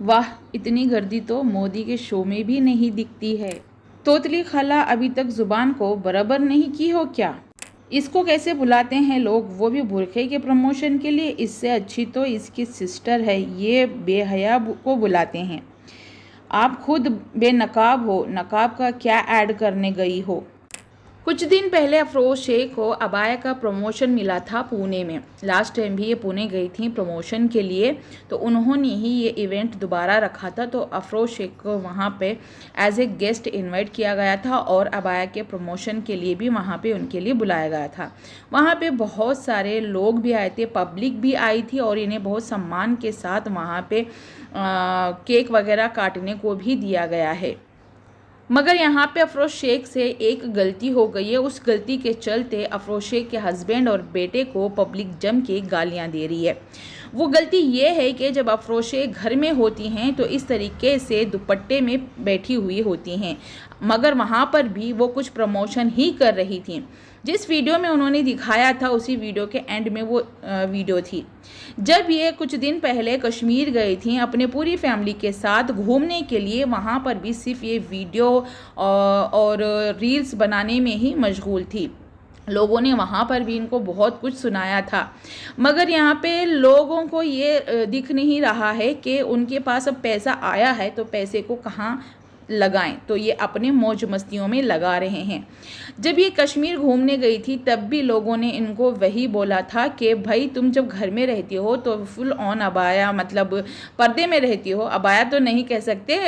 वाह, इतनी गर्दी तो मोदी के शो में भी नहीं दिखती है। तोतली खाला अभी तक जुबान को बराबर नहीं की हो क्या? इसको कैसे बुलाते हैं लोग, वो भी बुरखे के प्रमोशन के लिए। इससे अच्छी तो इसकी सिस्टर है, ये बेहया को बुलाते हैं। आप खुद बेनकाब हो, नकाब का क्या ऐड करने गई हो? कुछ दिन पहले अफरोज शेख को अबाया का प्रमोशन मिला था पुणे में। लास्ट टाइम भी ये पुणे गई थी प्रमोशन के लिए, तो उन्होंने ही ये इवेंट दोबारा रखा था। तो अफरोज शेख को वहाँ पे एज ए गेस्ट इनवाइट किया गया था और अबाया के प्रमोशन के लिए भी वहाँ पे उनके लिए बुलाया गया था। वहाँ पे बहुत सारे लोग भी आए थे, पब्लिक भी आई थी और इन्हें बहुत सम्मान के साथ वहाँ पे केक वगैरह काटने को भी दिया गया है। मगर यहाँ पे अफरोज शेख से एक गलती हो गई है। उस गलती के चलते अफरोज शेख के हस्बैंड और बेटे को पब्लिक जम के गालियाँ दे रही है। वो गलती ये है कि जब अफरोज शेख घर में होती हैं तो इस तरीके से दुपट्टे में बैठी हुई होती हैं, मगर वहाँ पर भी वो कुछ प्रमोशन ही कर रही थी। जिस वीडियो में उन्होंने दिखाया था उसी वीडियो के एंड में वो वीडियो थी। जब ये कुछ दिन पहले कश्मीर गई थी अपने पूरी फैमिली के साथ घूमने के लिए, वहाँ पर भी सिर्फ ये वीडियो और रील्स बनाने में ही मशगूल थी। लोगों ने वहाँ पर भी इनको बहुत कुछ सुनाया था, मगर यहाँ पे लोगों को ये दिख नहीं रहा है कि उनके पास अब पैसा आया है तो पैसे को कहाँ लगाएं, तो ये अपने मौज मस्तियों में लगा रहे हैं। जब ये कश्मीर घूमने गई थी तब भी लोगों ने इनको वही बोला था कि भाई तुम जब घर में रहती हो तो फुल ऑन अबाया, मतलब पर्दे में रहती हो, अबाया तो नहीं कह सकते,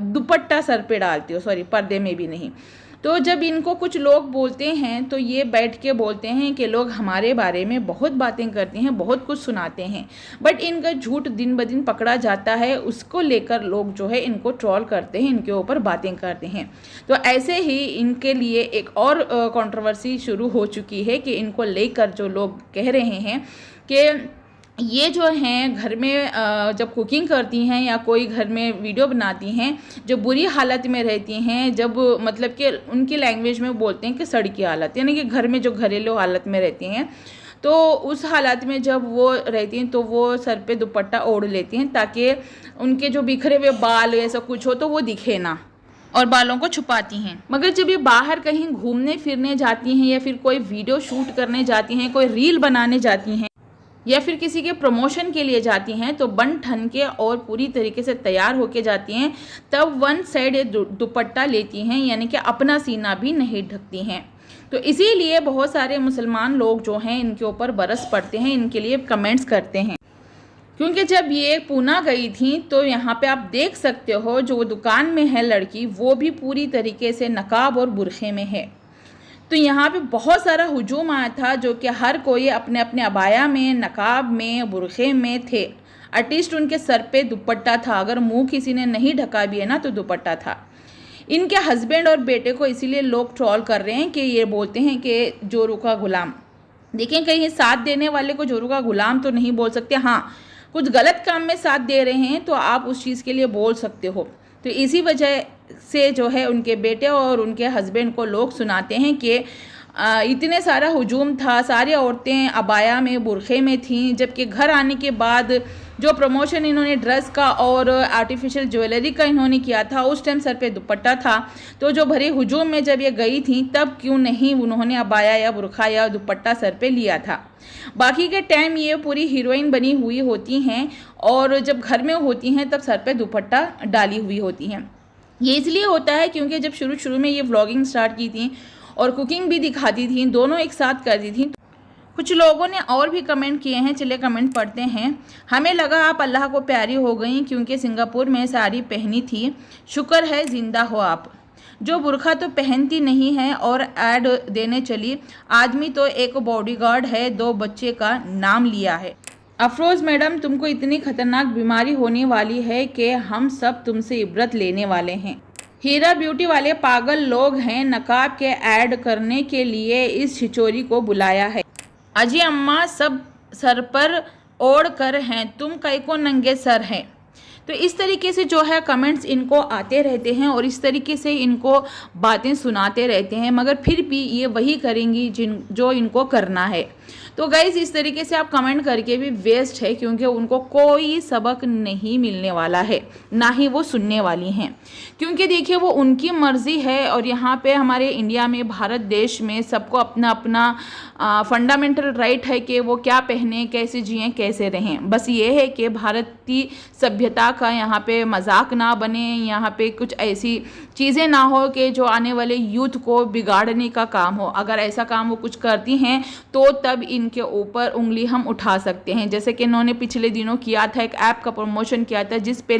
दुपट्टा सर पे डालती हो, सॉरी पर्दे में भी नहीं। तो जब इनको कुछ लोग बोलते हैं तो ये बैठ के बोलते हैं कि लोग हमारे बारे में बहुत बातें करते हैं, बहुत कुछ सुनाते हैं, बट इनका झूठ दिन ब दिन पकड़ा जाता है। उसको लेकर लोग जो है इनको ट्रोल करते हैं, इनके ऊपर बातें करते हैं। तो ऐसे ही इनके लिए एक और कंट्रोवर्सी शुरू हो चुकी है कि इनको लेकर जो लोग कह रहे हैं कि ये जो हैं घर में जब कुकिंग करती हैं या कोई घर में वीडियो बनाती हैं, जो बुरी हालत में रहती हैं, जब मतलब कि उनकी लैंग्वेज में बोलते हैं कि सड़ की हालत, यानी कि घर में जो घरेलू हालत में रहती हैं, तो उस हालत में जब वो रहती हैं तो वो सर पे दुपट्टा ओढ़ लेती हैं ताकि उनके जो बिखरे हुए बाल ऐसा कुछ हो तो वो दिखे ना, और बालों को छुपाती हैं। मगर जब ये बाहर कहीं घूमने फिरने जाती हैं या फिर कोई वीडियो शूट करने जाती हैं, कोई रील बनाने जाती हैं या फिर किसी के प्रमोशन के लिए जाती हैं, तो बन ठन के और पूरी तरीके से तैयार होके जाती हैं, तब वन साइड दुपट्टा लेती हैं, यानी कि अपना सीना भी नहीं ढकती हैं। तो इसीलिए बहुत सारे मुसलमान लोग जो हैं इनके ऊपर बरस पड़ते हैं, इनके लिए कमेंट्स करते हैं। क्योंकि जब ये पूना गई थी तो यहाँ पे आप देख सकते हो जो दुकान में है लड़की, वो भी पूरी तरीके से नकाब और बुरखे में है। तो यहाँ पे बहुत सारा हुजूम आया था, जो कि हर कोई अपने अपने अबाया में, नकाब में, बुरखे में थे। एटलीस्ट उनके सर पे दुपट्टा था, अगर मुंह किसी ने नहीं ढका भी है ना तो दुपट्टा था। इनके हस्बैंड और बेटे को इसीलिए लोग ट्रोल कर रहे हैं कि ये बोलते हैं कि जोरू का गुलाम। देखें, कहीं साथ देने वाले को जोरू का गुलाम तो नहीं बोल सकते, हाँ कुछ गलत काम में साथ दे रहे हैं तो आप उस चीज़ के लिए बोल सकते हो। तो इसी वजह से जो है उनके बेटे और उनके हस्बैंड को लोग सुनाते हैं कि इतने सारा हुजूम था, सारी औरतें अबाया में, बुरखे में थीं, जबकि घर आने के बाद जो प्रमोशन इन्होंने ड्रेस का और आर्टिफिशियल ज्वेलरी का इन्होंने किया था उस टाइम सर पे दुपट्टा था। तो जो भरे हुजूम में जब ये गई थी तब क्यों नहीं उन्होंने अबाया या बुरखा या दुपट्टा सर पे लिया था। बाकी के टाइम ये पूरी हीरोइन बनी हुई होती हैं और जब घर में होती हैं तब सर पे दुपट्टा डाली हुई होती हैं। ये इसलिए होता है क्योंकि जब शुरू में ये व्लॉगिंग स्टार्ट की थी और कुकिंग भी दिखाती थी, दोनों एक साथ करती थी। कुछ लोगों ने और भी कमेंट किए हैं, चलिए कमेंट पढ़ते हैं। हमें लगा आप अल्लाह को प्यारी हो गई क्योंकि सिंगापुर में साड़ी पहनी थी, शुक्र है जिंदा हो आप। जो बुरखा तो पहनती नहीं है और ऐड देने चली, आदमी तो एक बॉडीगार्ड है, 2 बच्चे का नाम लिया है। अफरोज मैडम, तुमको इतनी खतरनाक बीमारी होने वाली है कि हम सब तुमसे इबरत लेने वाले हैं। हीरा ब्यूटी वाले पागल लोग हैं, नकाब के ऐड करने के लिए इस छिचोरी को बुलाया है। अजी अम्मा सब सर पर ओढ़ कर हैं, तुम कई को नंगे सर हैं। तो इस तरीके से जो है कमेंट्स इनको आते रहते हैं और इस तरीके से इनको बातें सुनाते रहते हैं, मगर फिर भी ये वही करेंगी जो इनको करना है। तो गाइज इस तरीके से आप कमेंट करके भी वेस्ट है, क्योंकि उनको कोई सबक नहीं मिलने वाला है, ना ही वो सुनने वाली हैं। क्योंकि देखिए वो उनकी मर्जी है, और यहाँ पे हमारे इंडिया में, भारत देश में सबको अपना अपना फंडामेंटल राइट है कि वो क्या पहने, कैसे जिएं, कैसे रहें। बस ये है कि भारतीय सभ्यता का यहाँ पे मजाक ना बने, यहाँ पे कुछ ऐसी चीज़ें ना हो कि जो आने वाले यूथ को बिगाड़ने का काम हो। अगर ऐसा काम वो कुछ करती हैं तो तब इनके ऊपर उंगली हम उठा सकते हैं। जैसे कि इन्होंने पिछले दिनों किया था, एक ऐप का प्रमोशन किया था जिस पे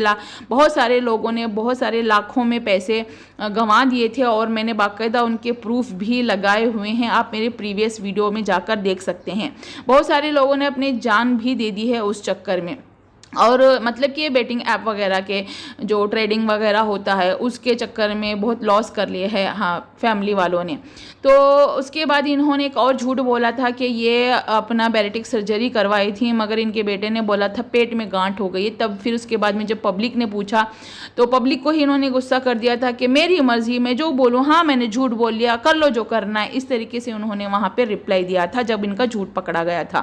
बहुत सारे लोगों ने बहुत सारे लाखों में पैसे गंवा दिए थे, और मैंने बाकायदा उनके प्रूफ भी लगाए हुए हैं। आप मेरे प्रीवियस वीडियो में जाकर देख सकते हैं। बहुत सारे लोगों ने अपनी जान भी दे दी है उस चक्कर में। और मतलब कि ये बेटिंग ऐप वगैरह के जो ट्रेडिंग वगैरह होता है उसके चक्कर में बहुत लॉस कर लिए है, हाँ, फैमिली वालों ने। तो उसके बाद इन्होंने एक और झूठ बोला था कि ये अपना बैरेटिक सर्जरी करवाई थी, मगर इनके बेटे ने बोला था पेट में गांठ हो गई। तब फिर उसके बाद में जब पब्लिक ने पूछा तो पब्लिक को ही इन्होंने गुस्सा कर दिया था कि मेरी मर्जी, मैं जो बोलूँ, हाँ मैंने झूठ बोल लिया, कर लो जो करना है। इस तरीके से उन्होंने वहाँ पर रिप्लाई दिया था जब इनका झूठ पकड़ा गया था।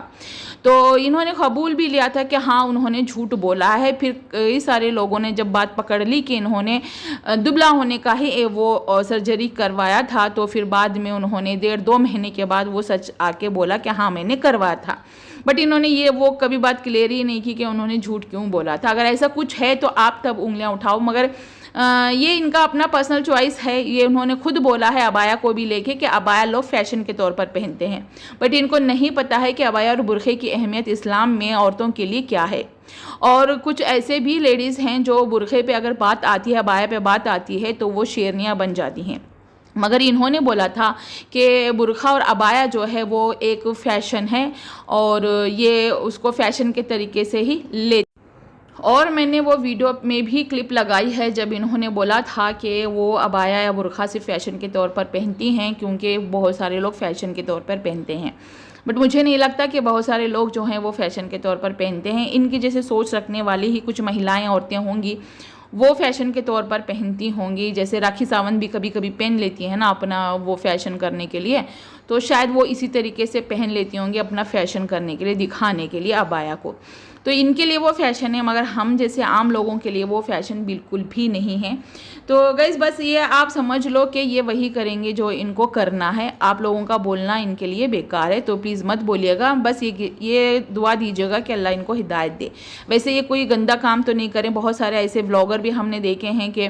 तो इन्होंने कबूल भी लिया था कि हाँ उन्होंने झूठ बोला है। फिर कई सारे लोगों ने जब बात पकड़ ली कि इन्होंने दुबला होने का ही वो सर्जरी करवाया था, तो फिर बाद में उन्होंने 1.5-2 महीने के बाद वो सच आके बोला कि हाँ मैंने करवाया था। बट इन्होंने ये वो कभी बात क्लियर ही नहीं की कि उन्होंने झूठ क्यों बोला था। अगर ऐसा कुछ है तो आप तब उंगलियां उठाओ, मगर ये इनका अपना पर्सनल चॉइस है। ये उन्होंने खुद बोला है अबाया को भी लेके कि अबाया लोग फैशन के तौर पर पहनते हैं, बट इनको नहीं पता है कि अबाया और बुरखे की अहमियत इस्लाम में औरतों के लिए क्या है। और कुछ ऐसे भी लेडीज़ हैं जो बुरखे पे अगर बात आती है, अबाया पे बात आती है, तो वो शेरनियाँ बन जाती हैं। मगर इन्होंने बोला था कि बुरखा और अबाया जो है वो एक फ़ैशन है, और ये उसको फ़ैशन के तरीके से ही ले। और मैंने वो वीडियो में भी क्लिप लगाई है जब इन्होंने बोला था कि वो अबाया या बुरखा सिर्फ फ़ैशन के तौर पर पहनती हैं, क्योंकि बहुत सारे लोग फ़ैशन के तौर पर पहनते हैं। बट मुझे नहीं लगता कि बहुत सारे लोग जो हैं वो फ़ैशन के तौर पर पहनते हैं। इनकी जैसे सोच रखने वाली ही कुछ महिलाएं, औरतें होंगी, वो फैशन के तौर पर पहनती होंगी। जैसे राखी सावंत भी कभी कभी पहन लेती है ना अपना वो फैशन करने के लिए, तो शायद वो इसी तरीके से पहन लेती होंगी अपना फैशन करने के लिए, दिखाने के लिए अबाया को। तो इनके लिए वो फैशन है, मगर हम जैसे आम लोगों के लिए वो फैशन बिल्कुल भी नहीं है। तो गाइस बस ये आप समझ लो कि ये वही करेंगे जो इनको करना है। आप लोगों का बोलना इनके लिए बेकार है, तो प्लीज़ मत बोलिएगा। बस ये दुआ दीजिएगा कि अल्लाह इनको हिदायत दे। वैसे ये कोई गंदा काम तो नहीं करें। बहुत सारे ऐसे ब्लॉगर भी हमने देखे हैं कि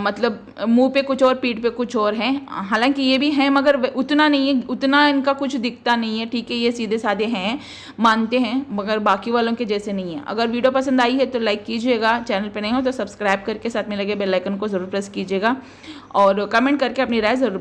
मतलब मुंह पे कुछ और पीठ पे कुछ और हैं। हालांकि ये भी हैं, मगर उतना नहीं है, उतना इनका कुछ दिखता नहीं है। ठीक है, ये सीधे साधे हैं, मानते हैं, मगर बाकी वालों के जैसे नहीं है। अगर वीडियो पसंद आई है तो लाइक कीजिएगा, चैनल पे नहीं हो तो सब्सक्राइब करके साथ में लगे बेल आइकन को ज़रूर प्रेस कीजिएगा, और कमेंट करके अपनी राय ज़रूर